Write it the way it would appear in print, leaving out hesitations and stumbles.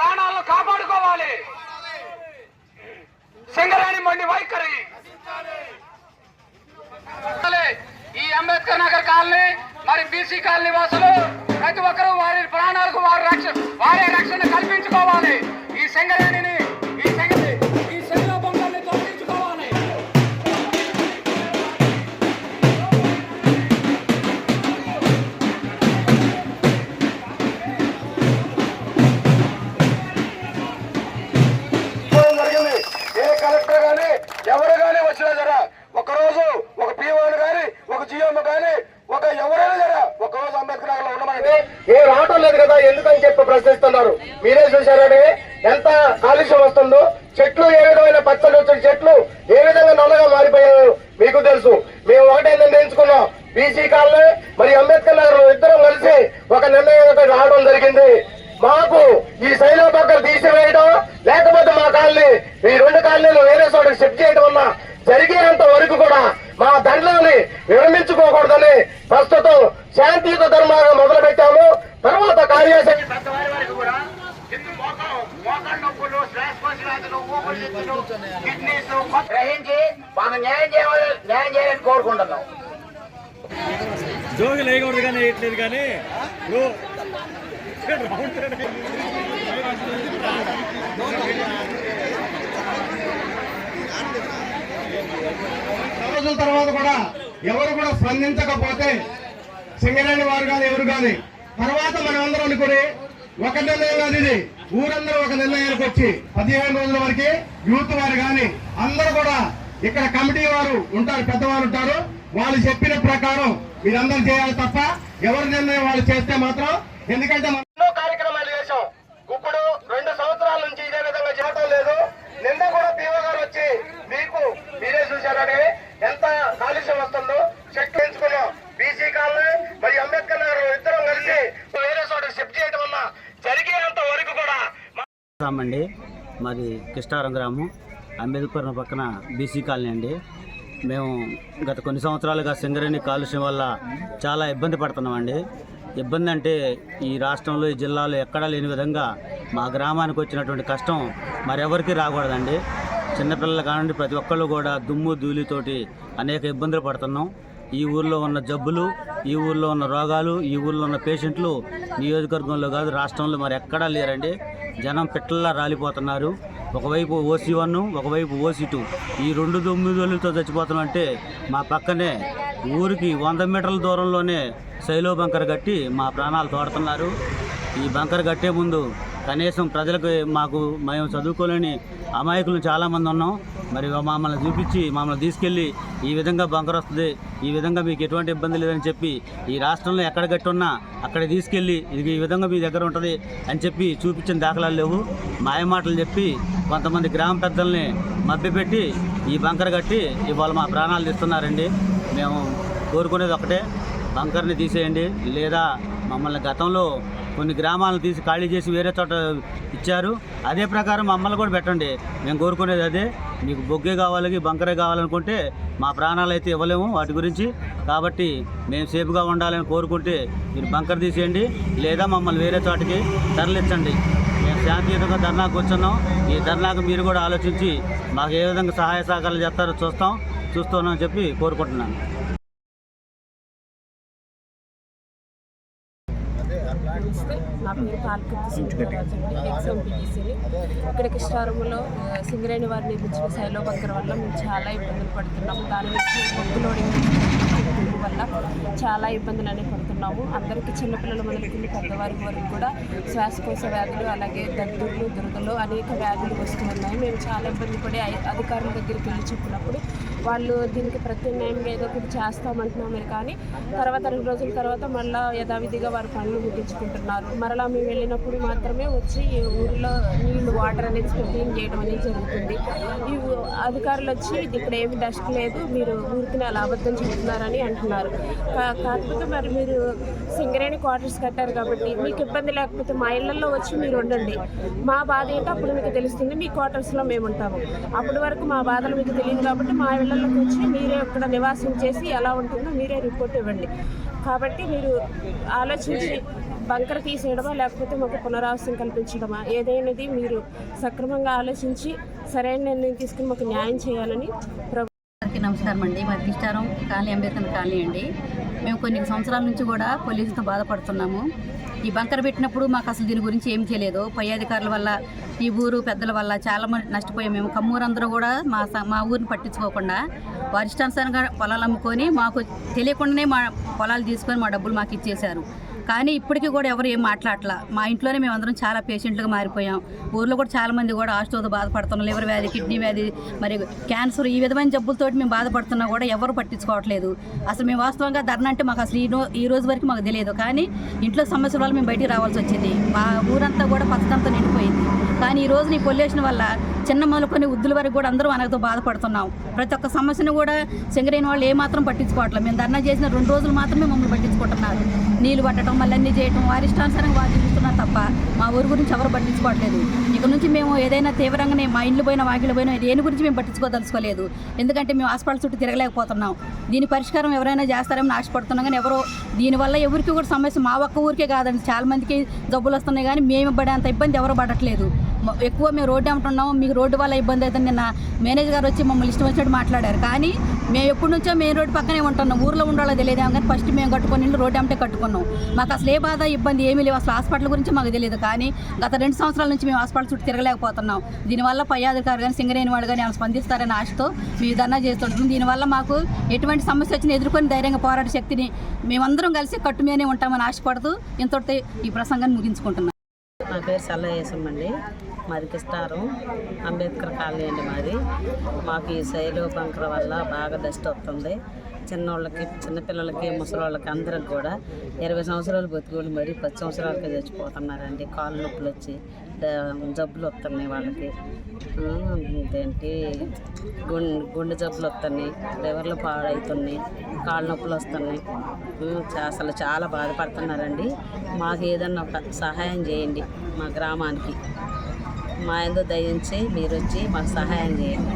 ప్రాణాలను కాపాడుకోవాలి. సింగరేణి మొండి వైఖరి. ఈ అంబేద్కర్ నగర్ కాలనీ మరి బీసీ కాలనీ వాసులు ప్రతి ఒక్కరూ వారి ప్రాణాలకు వారే రక్షణ కల్పించుకోవాలి. ఈ సింగరేణిని ఈ శైల బొమ్మల్ని తొలగించుకోవాలి. ఏ కలెక్టర్ గానీ ఎవరు గానీ వచ్చినా జరా ఒకరోజు ఒక పీఓని గాని ఒక జిఎం గాని ఒక ఎవరైనా జరా ఒకరోజు అంబేద్కర్ నగర్ లో ఉండమని ఏ రావటం లేదు కదా ఎందుకని చెప్పి ప్రశ్నిస్తున్నారు. మీరే చూశారండి ఎంత కాలుష్యం వస్తుందో. చెట్లు ఏ విధమైన పచ్చడి వచ్చిన చెట్లు ఏ విధంగా నల్లగా మారిపోయాయో మీకు తెలుసు. మేము ఒకటే నిర్ణయించుకున్నాం, బీసీ కాలనీ మరి అంబేద్కర్ నగర్ ఇద్దరం కలిసి ఒక నిర్ణయం రావడం జరిగింది. మాకు ఈ శైల పక్కన తీసివేయడం లేకపోతే మా కాలనీ ఈ రెండు కాలనీలు వేరే చోట షిఫ్ట్ చేయడం వల్ల జరిగేంత వరకు కూడా మా దండలని విరమించుకోకూడదని ప్రస్తుతం శాంతియుత ధర్మాన్ని మొదలు పెట్టాము. తర్వాత కార్యాచరణ గ్రహించి మాకు న్యాయం చేయాలని కోరుకుంటున్నాం. జోగి లేకూడదు కానీ వేయట్లేదు కానీ రోజుల తర్వాత కూడా ఎవరు కూడా స్పందించకపోతే సింగరేణి వారు కానీ ఎవరు కానీ తర్వాత మనం అందరం అనుకుని ఒక నిర్ణయం కాదు ఇది ఊరందరూ ఒక నిర్ణయానికి వచ్చి 15 రోజుల వరకు యూత్ వారు కానీ అందరూ కూడా ఇక్కడ కమిటీ వారు ఉంటారు, పెద్దవారు ఉంటారు. వాళ్ళు చెప్పిన ప్రకారం మీరందరూ చేయాలి తప్ప ఎవరి నిర్ణయం వాళ్ళు చేస్తే మాత్రం, ఎందుకంటే ఎన్నో కార్యక్రమాలు చేశాం. ఇప్పుడు 2 సంవత్సరాల నుంచి ఇదే విధంగా చేయటం లేదు. నిన్న కూడా పీఓ గారు వచ్చి మీరే చూశారని ఎంత కాలుష్యం వస్తుందో చెట్లు ఎంచుకున్నాం. బీసీ కాలనీ మరి అంబేద్కర్ నగర్ ఇద్దరం కలిసి వేరే చోట షిఫ్ట్ చేయడం వల్ల జరిగేంత వరకు కూడా అండి. మాది కిష్టారం గ్రామం, అంబేద్కర్ పక్కన బీసీ కాలనీ అండి. మేము గత కొన్ని సంవత్సరాలుగా సింగరేణి కాలుష్యం వల్ల చాలా ఇబ్బంది పడుతున్నామండి. ఇబ్బంది అంటే ఈ రాష్ట్రంలో ఈ జిల్లాలో ఎక్కడా లేని విధంగా మా గ్రామానికి వచ్చినటువంటి కష్టం మరెవరికి రాకూడదండి. చిన్నపిల్లల కానివ్వండి ప్రతి ఒక్కళ్ళు కూడా దుమ్ము ధూళితోటి అనేక ఇబ్బందులు పడుతున్నాం. ఈ ఊర్లో ఉన్న జబ్బులు, ఈ ఊర్లో ఉన్న రోగాలు, ఈ ఊర్లో ఉన్న పేషెంట్లు నియోజకవర్గంలో కాదు రాష్ట్రంలో మరి ఎక్కడా లేరండి. జనం పిట్టల్లా రాలిపోతున్నారు. ఒకవైపు OC1, ఒకవైపు OC2 ఈ 2 9 చచ్చిపోతున్నాం. అంటే మా పక్కనే ఊరికి 100 మీటర్ల దూరంలోనే శైలో బంకర్ కట్టి మా ప్రాణాలు తోడుతున్నారు. ఈ బంకర్ కట్టే ముందు కనీసం ప్రజలకు మేము చదువుకోలేని అమాయకులు చాలామంది ఉన్నాం. మరి మమ్మల్ని చూపించి మమ్మల్ని తీసుకెళ్ళి ఈ విధంగా బంకర్ వస్తుంది, ఈ విధంగా మీకు ఎటువంటి ఇబ్బంది లేదని చెప్పి ఈ రాష్ట్రంలో ఎక్కడ కట్టి ఉన్నా అక్కడ తీసుకెళ్ళి ఇది ఈ విధంగా మీ దగ్గర ఉంటుంది అని చెప్పి చూపించిన దాఖలాలు లేవు. మాయమాటలు చెప్పి కొంతమంది గ్రామ పెద్దల్ని మభ్యపెట్టి ఈ బంకర్ కట్టి ఇవాళ మా ప్రాణాలు తీస్తున్నారండి. మేము కోరుకునేది ఒకటే, బంకర్ని తీసేయండి, లేదా మమ్మల్ని గతంలో కొన్ని గ్రామాలను తీసి ఖాళీ చేసి వేరే చోట ఇచ్చారు, అదే ప్రకారం మమ్మల్ని కూడా పెట్టండి. మేము కోరుకునేది అదే. మీకు బొగ్గే కావాలి, బంకరే కావాలనుకుంటే మా ప్రాణాలు అయితే ఇవ్వలేము వాటి గురించి. కాబట్టి మేము సేఫ్గా ఉండాలని కోరుకుంటే మీరు బంకర్ తీసేయండి, లేదా మమ్మల్ని వేరే చోటకి తరలించండి. మేము శాంతియుతంగా ధర్నాకు వచ్చున్నాం. ఈ ధర్నాకు మీరు కూడా ఆలోచించి మాకు ఏ విధంగా సహాయ సహకారాలు చేస్తారో చూస్తున్నామని చెప్పి కోరుకుంటున్నాను. నా పేరు పాల్కుర్తి సింగరాజు అండి, ఎక్స్-ఎంపీటీసీని. ఇక్కడ కిష్టారంలో సింగరేణి వారు నిర్మించిన శైలో బంకర్ వల్ల మేము చాలా ఇబ్బందులు పడుతున్నాము. దాని నుంచి బొగ్గు లోడింగ్ వల్ల చాలా ఇబ్బందులు అనేవి పడుతున్నాము. అందరికీ చిన్నపిల్లలు మొదలుకుని పెద్దవారి వరకు కూడా శ్వాసకోశ వ్యాధులు, అలాగే దద్దుర్లు, దురదలు అనేక వ్యాధులు వస్తూ ఉన్నాయి. మేము చాలా ఇబ్బంది పడి అధికారుల దగ్గరికి వెళ్ళి చెప్పినప్పుడు వాళ్ళు దీనికి ప్రత్యామ్నాయంగా ఏదో ఒకటి చేస్తామంటున్నామే కానీ తర్వాత 2 రోజుల తర్వాత మళ్ళీ యథావిధిగా వారి పనులు ముగించుకుంటున్నారు. మరలా మేము వెళ్ళినప్పుడు మాత్రమే వచ్చి ఈ ఊరిలో నీళ్ళు, వాటర్ అనేది క్లీన్ చేయడం అనేది జరుగుతుంది. ఈ అధికారులు వచ్చి ఇక్కడ ఏమి డస్ట్ లేదు, మీరు ఊరికి అలా అబద్ధం చెప్తున్నారని అంటున్నారు. కాకపోతే మరి మీరు సింగరేణి క్వార్టర్స్ కట్టారు కాబట్టి మీకు ఇబ్బంది లేకపోతే మా ఇళ్లలో వచ్చి మీరు ఉండండి. మా బాధ ఏంటో అప్పుడు మీకు తెలుస్తుంది. మీ క్వార్టర్స్లో మేము ఉంటాము. అప్పటి వరకు మా బాధలు మీకు తెలియదు కాబట్టి మా ఇళ్లలోకి వచ్చి మీరే ఇక్కడ నివాసం చేసి ఎలా ఉంటుందో మీరే రిపోర్ట్ ఇవ్వండి. కాబట్టి మీరు ఆలోచించి బంకర్ తీసేయడమా లేకపోతే మాకు పునరావాసం కల్పించడమా ఏదైనది మీరు సక్రమంగా ఆలోచించి సరైన నిర్ణయం తీసుకుని మాకు న్యాయం చేయాలని అందరికీ నమస్కారం అండి. మాది కిష్టారం కాలనీ, అంబేద్కర్ కాలనీ అండి. మేము కొన్ని సంవత్సరాల నుంచి కూడా పోలీసులతో బాధపడుతున్నాము. ఈ బంకర్ పెట్టినప్పుడు మాకు అసలు దీని గురించి ఏం తెలియదు. పై అధికారుల వల్ల, ఈ ఊరు పెద్దల వల్ల చాలా మంది నష్టపోయాం. మేము కమ్మూరందరూ కూడా మా ఊరిని పట్టించుకోకుండా వారి ఇష్టానుసారంగా పొలాలు అమ్ముకొని మాకు తెలియకుండానే మా పొలాలు తీసుకొని మా డబ్బులు మాకు ఇచ్చేశారు. కానీ ఇప్పటికీ కూడా ఎవరు ఏం మాట్లాడట్లా. మా ఇంట్లోనే మేము అందరం చాలా పేషెంట్లుగా మారిపోయాం. ఊర్లో కూడా చాలా మంది కూడా ఆస్ట్రోతో బాధపడుతున్నాం. లివర్ వ్యాధి, కిడ్నీ వ్యాధి, మరి క్యాన్సర్, ఈ విధమైన జబ్బులతోటి మేము బాధపడుతున్నా కూడా ఎవరు పట్టించుకోవట్లేదు. అసలు మేము వాస్తవంగా ధర్నా అంటే మాకు అసలు ఈ రోజు వరకు మాకు తెలియదు. కానీ ఇంట్లో సమస్యల వల్ల మేము బయటికి రావాల్సి వచ్చింది. మా ఊరంతా కూడా పచ్చదంతా నిండిపోయింది. కానీ ఈ రోజు ఈ పొల్యూషన్ వల్ల చిన్న మొదలుకొని వృద్ధుల వరకు కూడా అందరూ మనతో బాధపడుతున్నాం. ప్రతి ఒక్క సమస్యను కూడా సింగరేణి వాళ్ళు ఏమాత్రం పట్టించుకోవట్లేదు. మేము ధర్నా చేసిన 2 రోజులు మాత్రమే మమ్మల్ని పట్టించుకుంటున్నారు. నీళ్లు పట్టడం, మళ్ళీ అన్నీ చేయడం, వారి ఇష్టానుసారంగా వారు చూస్తున్నారు తప్ప మా ఊరి గురించి ఎవరు పట్టించుకోవట్లేదు. ఇక నుంచి మేము ఏదైనా తీవ్రంగానే మా ఇండ్లు పోయినా, వాకిలు పోయినా దేని గురించి మేము పట్టించుకోదలుచుకోలేదు. ఎందుకంటే మేము హాస్పిటల్ చుట్టూ తిరగలేకపోతున్నాం. దీని పరిష్కారం ఎవరైనా చేస్తారని ఆశపడుతున్నాం. కానీ ఎవరో దీనివల్ల ఎవరికి కూడా సమస్య మా ఒక్క ఊరికే కాదండి, చాలా మందికి జబ్బులు వస్తున్నాయి. కానీ మేము పడేంత ఇబ్బంది ఎవరు పడట్లేదు. ఎక్కువ మేము రోడ్డు అమ్ముతున్నాము, మీకు రోడ్డు వల్ల ఇబ్బంది అవుతుంది. నిన్న మేనేజర్ గారు వచ్చి మమ్మల్ని ఇష్టం వచ్చినట్టు మాట్లాడారు. కానీ మేము ఎప్పటి నుంచో మెయిన్ రోడ్డు పక్కనే ఉంటున్నాం. ఊర్లో ఉండాలో తెలియదు. కానీ ఫస్ట్ మేము కట్టుకొని ఇల్లు రోడ్డు అమ్మితే కట్టుకున్నాం. మాకు అసలు ఏ బాధ, ఇబ్బంది ఏమీ లేవు. అసలు హాస్పిటల్ గురించి మాకు తెలియదు. కానీ గత 2 సంవత్సరాల నుంచి మేము హాస్పిటల్ చుట్టూ తిరగలేకపోతున్నాం. దీనివల్ల పై అధికారులు కానీ, సింగరేణి వాడు కానీ స్పందిస్తారని ఆశతో మేము ధర్నా చేస్తుంటాం. దీనివల్ల మాకు ఎటువంటి సమస్య వచ్చినా ఎదుర్కొని ధైర్యంగా పోరాట శక్తిని మేమందరం కలిసి కట్టు మీదనే ఉంటామని ఆశపడుతూ ఇంతటితో ఈ ప్రసంగాన్ని ముగించుకుంటున్నాం. నా పేరు సల్లయేసమ్మండి. మాది కిష్టారం, అంబేద్కర్ కాలనీ అండి మాది. మాకు ఈ శైలు బంకర్ వల్ల బాగా డస్ట్ వస్తుంది. చిన్నోళ్ళకి, చిన్నపిల్లలకి, ముసలోళ్ళకి అందరికి కూడా 20 సంవత్సరాలు బతుకులు మరి 10 సంవత్సరాలకే చచ్చిపోతున్నారండి. కాళ్ళు నొప్పులు వచ్చి జబ్బులు వస్తున్నాయి వాళ్ళకి. ఏంటి గుండె జబ్బులు వస్తున్నాయి, లివర్లు పాడవుతున్నాయి, కాళ్ళ నొప్పులు వస్తున్నాయి. అసలు చాలా బాధపడుతున్నారండి. మాకు ఏదన్నా ఒక సహాయం చేయండి. మా గ్రామానికి మా యందు దయించి మీరు వచ్చి మాకు సహాయం చేయండి.